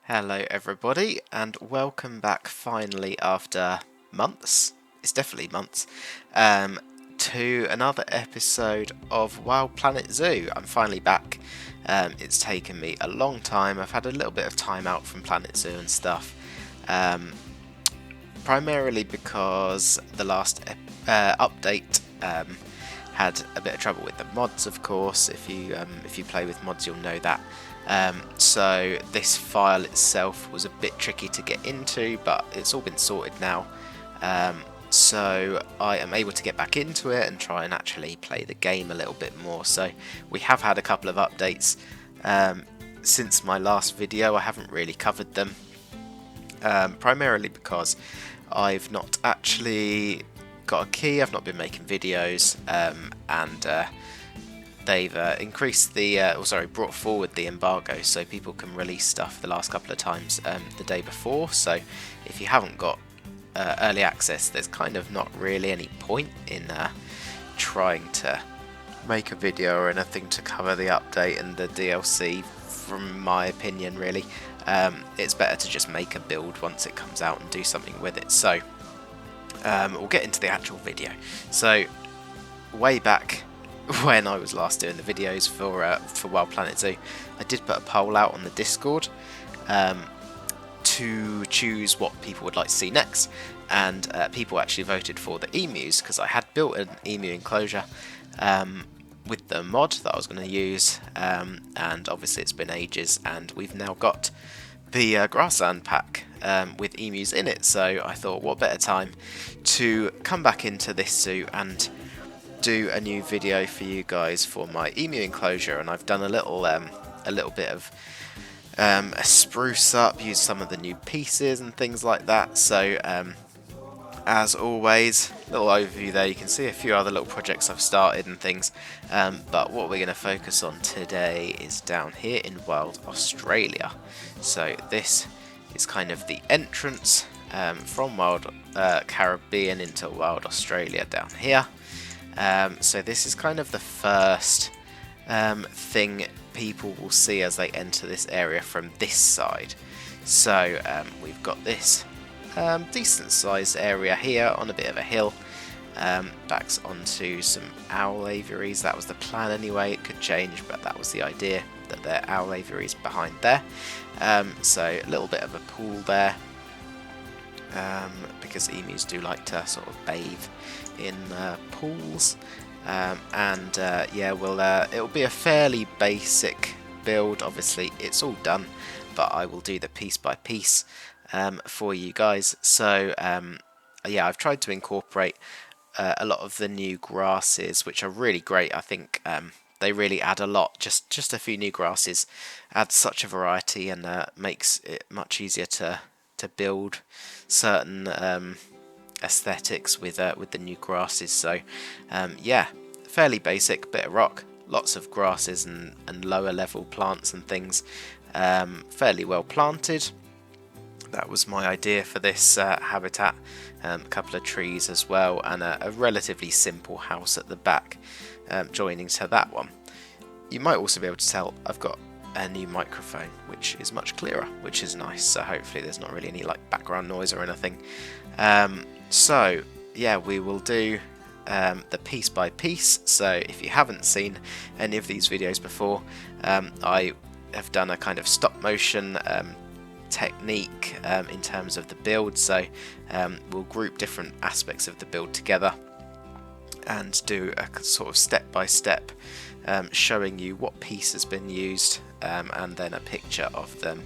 Hello everybody and welcome back finally after months, it's definitely months, to another episode of Wild Planet Zoo. I'm finally back. It's taken me a long time. I've had a little bit of time out from Planet Zoo and stuff, primarily because the last update had a bit of trouble with the mods, of course. If you play with mods, you'll know that. So this file itself was a bit tricky to get into, but it's all been sorted now. So I am able to get back into it and try and actually play the game a little bit more. So we have had a couple of updates since my last video. I haven't really covered them, primarily because I've not actually got a key. I've not been making videos, and they've increased the, brought forward the embargo so people can release stuff the last couple of times the day before. So if you haven't got early access, there's kind of not really any point in trying to make a video or anything to cover the update and the DLC, from my opinion, really. It's better to just make a build once it comes out and do something with it. So we'll get into the actual video. So way back when I was last doing the videos for Wild Planet Zoo, I did put a poll out on the Discord to choose what people would like to see next, and people actually voted for the emus, because I had built an emu enclosure with the mod that I was going to use, and obviously it's been ages, and we've now got the Grassland pack with emus in it. So I thought, what better time to come back into this zoo and do a new video for you guys for my emu enclosure. And I've done a little bit of a spruce up, used some of the new pieces and things like that. So as always, little overview there. You can see a few other little projects I've started and things, but what we're going to focus on today is down here in Wild Australia. So this is kind of the entrance from Wild Caribbean into Wild Australia down here. So this is kind of the first thing people will see as they enter this area from this side. So we've got this decent sized area here on a bit of a hill, backs onto some owl aviaries. That was the plan anyway. It could change, but that was the idea, that there are owl aviaries behind there. So a little bit of a pool there, because emus do like to sort of bathe in pools. Yeah, it'll be a fairly basic build. Obviously it's all done, but I will do the piece by piece for you guys. So yeah, I've tried to incorporate a lot of the new grasses, which are really great. I think they really add a lot. Just a few new grasses adds such a variety, and makes it much easier to build certain aesthetics with the new grasses. So yeah, fairly basic, bit of rock, lots of grasses and lower level plants and things, fairly well planted. That was my idea for this habitat. A couple of trees as well, and a relatively simple house at the back joining to that one. You might also be able to tell I've got a new microphone, which is much clearer, which is nice. So hopefully there's not really any like background noise or anything. So yeah, we will do the piece by piece. So if you haven't seen any of these videos before, I have done a kind of stop motion technique in terms of the build. So we'll group different aspects of the build together and do a sort of step by step, showing you what piece has been used, and then a picture of them,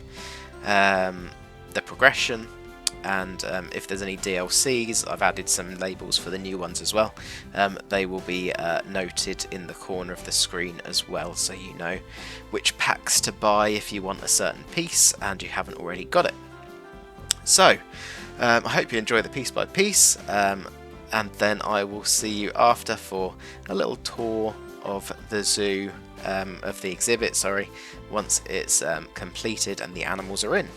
the progression, and if there's any DLCs, I've added some labels for the new ones as well. They will be noted in the corner of the screen as well, so you know which packs to buy if you want a certain piece and you haven't already got it. So I hope you enjoy the piece by piece, and then I will see you after for a little tour of the zoo, of the exhibit, sorry, once it's completed and the animals are in.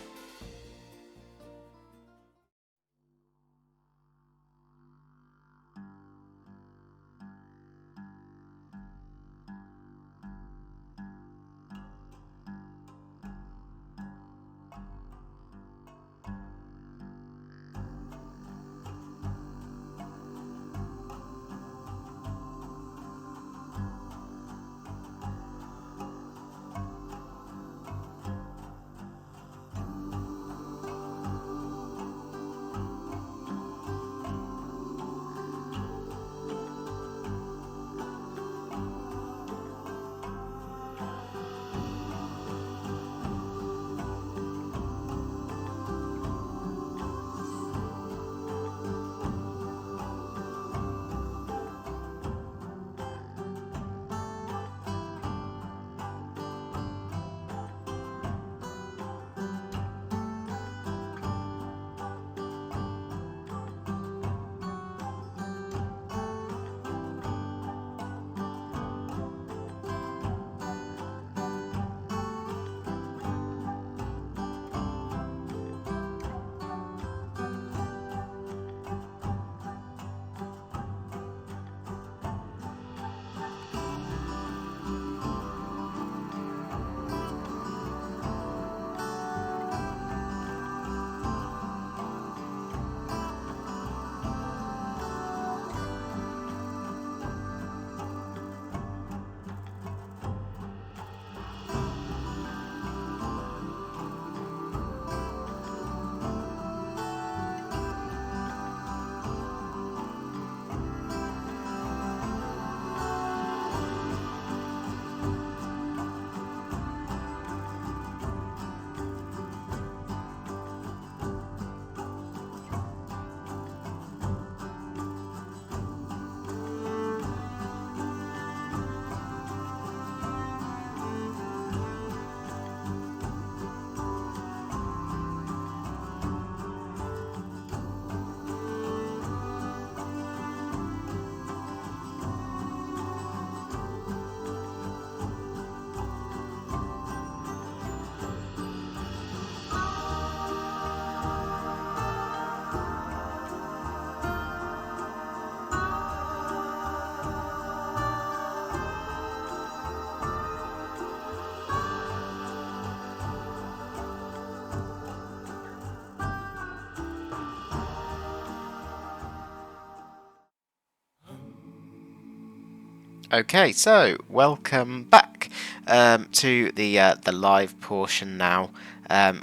Okay, so welcome back to the live portion now,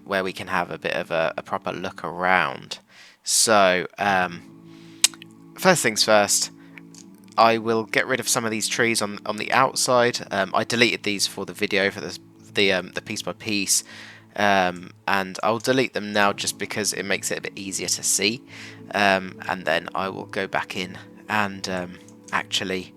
where we can have a bit of a proper look around. So first things first, I will get rid of some of these trees on the outside. I deleted these for the video for the piece by piece, and I'll delete them now just because it makes it a bit easier to see. And then I will go back in and actually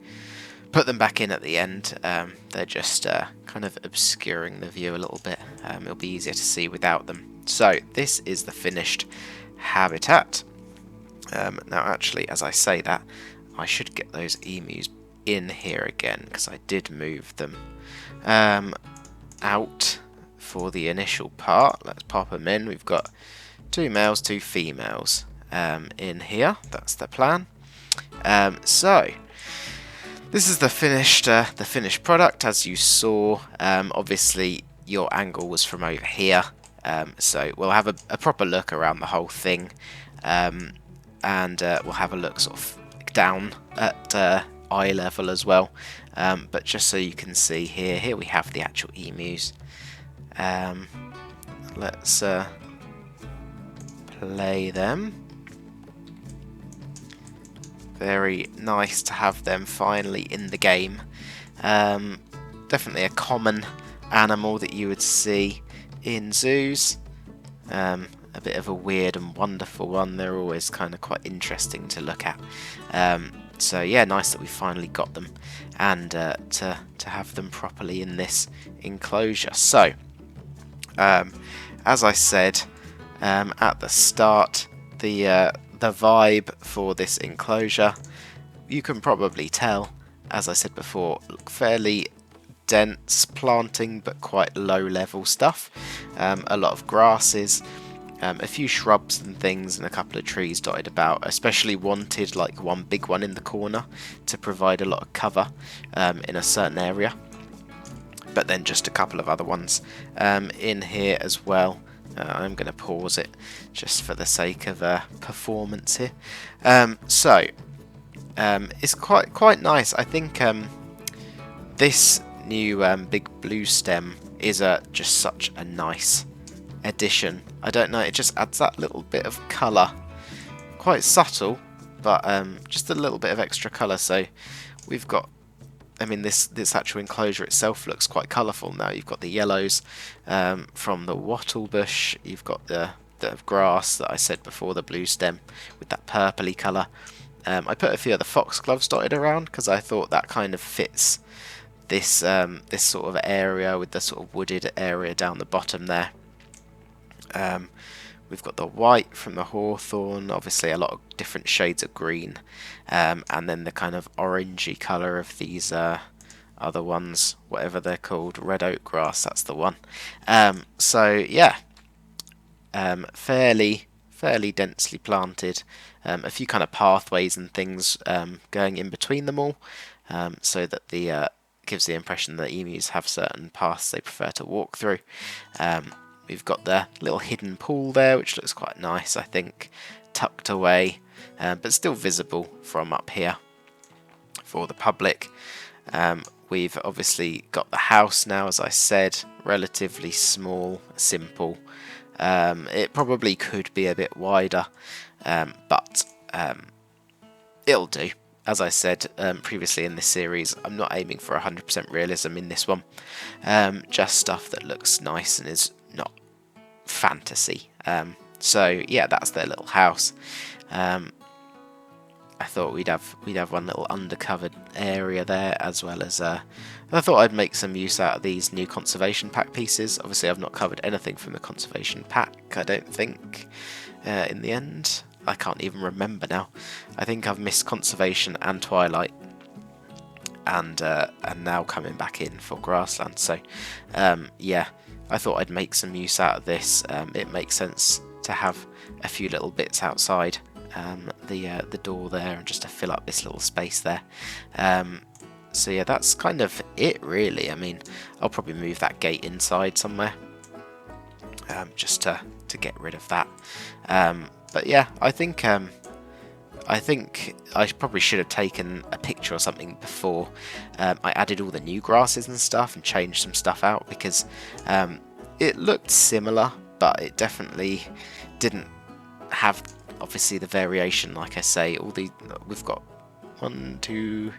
put them back in at the end. They're just kind of obscuring the view a little bit. It'll be easier to see without them. So this is the finished habitat. Now actually, as I say that, I should get those emus in here again because I did move them out for the initial part. Let's pop them in. We've got 2 males, 2 females in here. That's the plan. So this is the finished product, as you saw. Obviously, your angle was from over here, so we'll have a proper look around the whole thing, and we'll have a look sort of down at eye level as well. But just so you can see here we have the actual emus. Let's play them. Very nice to have them finally in the game. Definitely a common animal that you would see in zoos. A bit of a weird and wonderful one. They're always kind of quite interesting to look at. So yeah, nice that we finally got them, and to have them properly in this enclosure. So as I said at the start, the vibe for this enclosure, you can probably tell, as I said before, fairly dense planting but quite low level stuff. A lot of grasses, a few shrubs and things, and a couple of trees dotted about. Especially wanted like one big one in the corner to provide a lot of cover in a certain area, but then just a couple of other ones in here as well. I'm going to pause it just for the sake of performance here. So it's quite nice. I think this new big blue stem is just such a nice addition. I don't know, it just adds that little bit of colour. Quite subtle, but just a little bit of extra colour. So we've got, I mean, this actual enclosure itself looks quite colourful now. You've got the yellows from the wattle bush. You've got the grass that I said before, the blue stem with that purpley colour. I put a few of the foxgloves dotted around because I thought that kind of fits this this sort of area with the sort of wooded area down the bottom there. We've got the white from the hawthorn, obviously a lot of different shades of green, and then the kind of orangey colour of these other ones, whatever they're called, red oak grass, that's the one. So yeah, fairly densely planted, a few kind of pathways and things going in between them all, so that the gives the impression that emus have certain paths they prefer to walk through. We've got the little hidden pool there, which looks quite nice, I think, tucked away, but still visible from up here for the public. We've obviously got the house now, as I said, relatively small, simple. It probably could be a bit wider, but it'll do. As I said previously in this series, I'm not aiming for 100% realism in this one, just stuff that looks nice and is not fantasy. So yeah, that's their little house. I thought we'd have one little undercovered area there, as well as I thought I'd make some use out of these new conservation pack pieces. Obviously I've not covered anything from the conservation pack, I don't think, in the end. I can't even remember now. I think I've missed conservation and twilight, and now coming back in for grassland. So yeah, I thought I'd make some use out of this. It makes sense to have a few little bits outside the door there, and just to fill up this little space there. So yeah, that's kind of it really. I mean, I'll probably move that gate inside somewhere, just to get rid of that. But yeah, I think I think I probably should have taken a picture or something before I added all the new grasses and stuff and changed some stuff out, because it looked similar, but it definitely didn't have obviously the variation. Like I say, we've got 1, 2,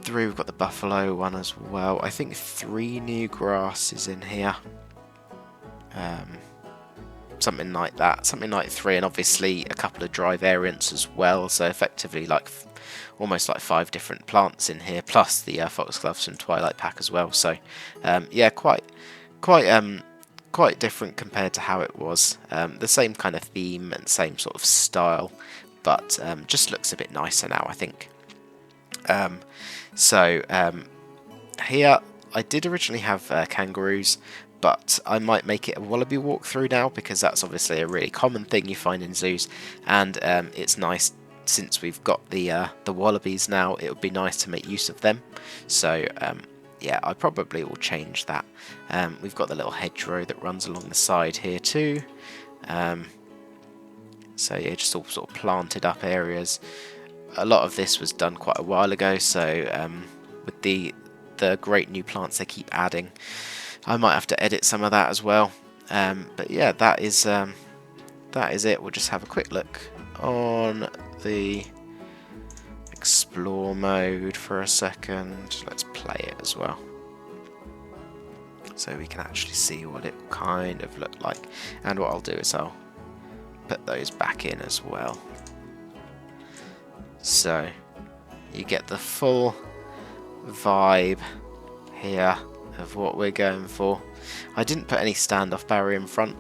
3. We've got the buffalo one as well. I think 3 new grasses in here. Something like that, something like 3, and obviously a couple of dry variants as well, so effectively like almost like 5 different plants in here, plus the foxgloves and twilight pack as well. So yeah, quite different compared to how it was. The same kind of theme and same sort of style, but just looks a bit nicer now, I think. Here I did originally have kangaroos, but I might make it a wallaby walkthrough now, because that's obviously a really common thing you find in zoos, and it's nice since we've got the wallabies now. It would be nice to make use of them. So yeah, I probably will change that. We've got the little hedgerow that runs along the side here too. So yeah, just all sort of planted up areas. A lot of this was done quite a while ago, so with the great new plants they keep adding, I might have to edit some of that as well. But yeah, that is it. We'll just have a quick look on the explore mode for a second. Let's play it as well, so we can actually see what it kind of looked like. And what I'll do is I'll put those back in as well, so you get the full vibe here of what we're going for. I didn't put any standoff barrier in front.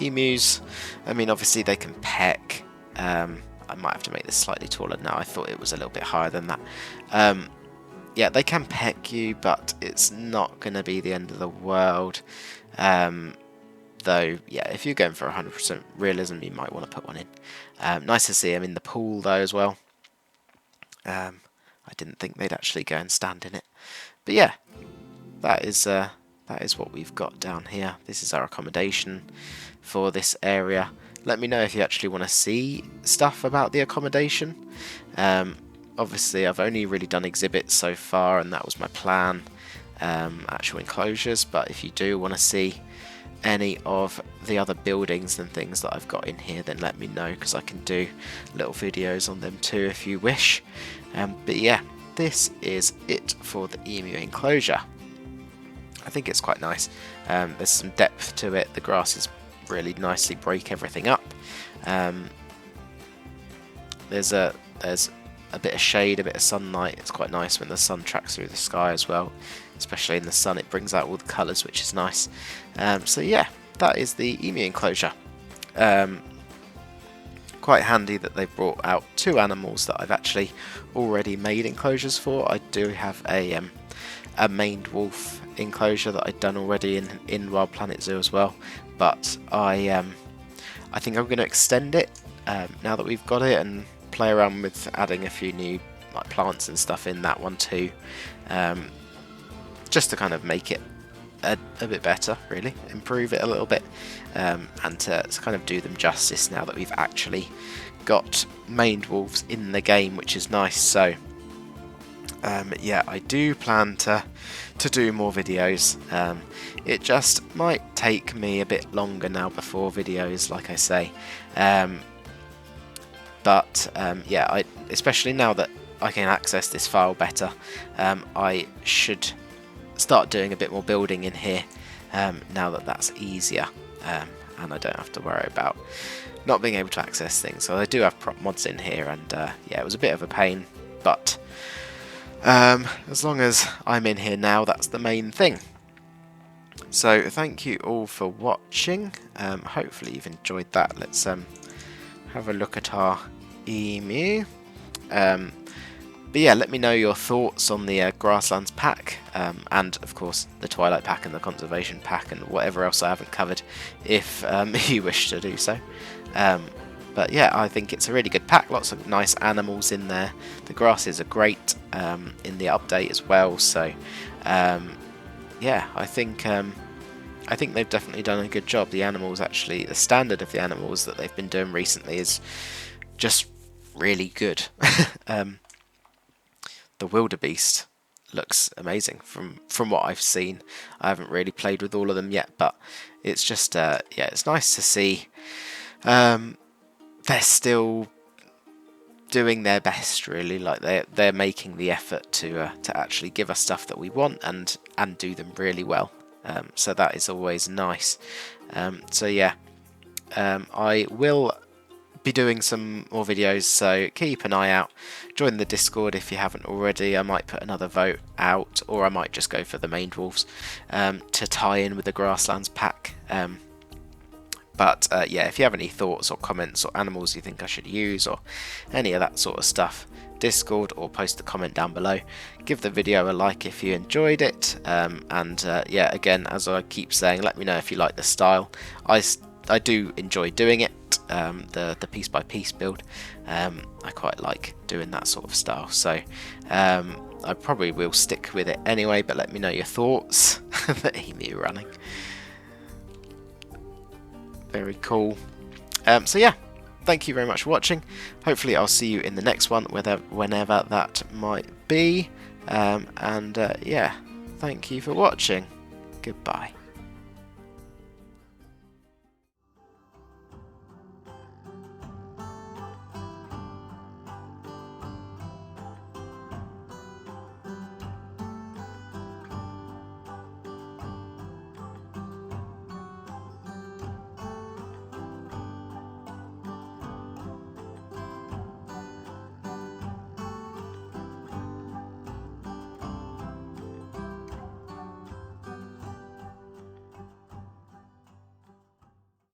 Emus, I mean, obviously they can peck. I might have to make this slightly taller now. I thought it was a little bit higher than that. Yeah, they can peck you, but it's not going to be the end of the world. Though, yeah, if you're going for 100% realism, you might want to put one in. Nice to see them in the pool though as well. I didn't think they'd actually go and stand in it, but yeah, that is what we've got down here. This is our accommodation for this area. Let me know if you actually want to see stuff about the accommodation. Obviously, I've only really done exhibits so far, and that was my plan, actual enclosures. But if you do want to see any of the other buildings and things that I've got in here, then let me know, because I can do little videos on them too if you wish. But yeah, this is it for the Emu Enclosure. I think it's quite nice. There's some depth to it. The grasses really nicely break everything up. There's a bit of shade, a bit of sunlight. It's quite nice when the sun tracks through the sky as well. Especially in the sun, it brings out all the colours, which is nice. So yeah, that is the Emu Enclosure. Quite handy that they've brought out 2 animals that I've actually already made enclosures for. I do have a maned wolf enclosure that I'd done already in Wild Planet Zoo as well, but I think I'm going to extend it now that we've got it, and play around with adding a few new like plants and stuff in that one too, just to kind of make it a bit better, really improve it a little bit, and to kind of do them justice now that we've actually got maned wolves in the game, which is nice. So yeah, I do plan to do more videos. It just might take me a bit longer now before videos, like I say, but yeah, especially now that I can access this file better, I should start doing a bit more building in here, now that that's easier, and I don't have to worry about not being able to access things. So I do have prop mods in here, and yeah, it was a bit of a pain, but as long as I'm in here now, that's the main thing. So thank you all for watching. Hopefully you've enjoyed that. Let's have a look at our emu. But yeah, let me know your thoughts on the Grasslands pack, and of course the Twilight pack and the Conservation pack and whatever else I haven't covered, if you wish to do so. But yeah, I think it's a really good pack, lots of nice animals in there. The grasses are great in the update as well, so yeah, I think they've definitely done a good job. The animals, actually, the standard of the animals that they've been doing recently is just really good. The wildebeest looks amazing from what I've seen. I haven't really played with all of them yet, but it's just yeah, it's nice to see they're still doing their best, really. Like they're making the effort to actually give us stuff that we want and do them really well. So that is always nice. So yeah, I will be doing some more videos, so keep an eye out. Join the Discord if you haven't already. I might put another vote out, or I might just go for the main dwarves to tie in with the Grasslands pack. But yeah, if you have any thoughts or comments or animals you think I should use or any of that sort of stuff, Discord, or post a comment down below. Give the video a like if you enjoyed it, and yeah, again, as I keep saying, let me know if you like the style. I do enjoy doing it, the piece by piece build. I quite like doing that sort of style, so I probably will stick with it anyway, but let me know your thoughts. The emu running. Very cool. So yeah, thank you very much for watching. Hopefully I'll see you in the next one, whenever that might be. And yeah, thank you for watching. Goodbye.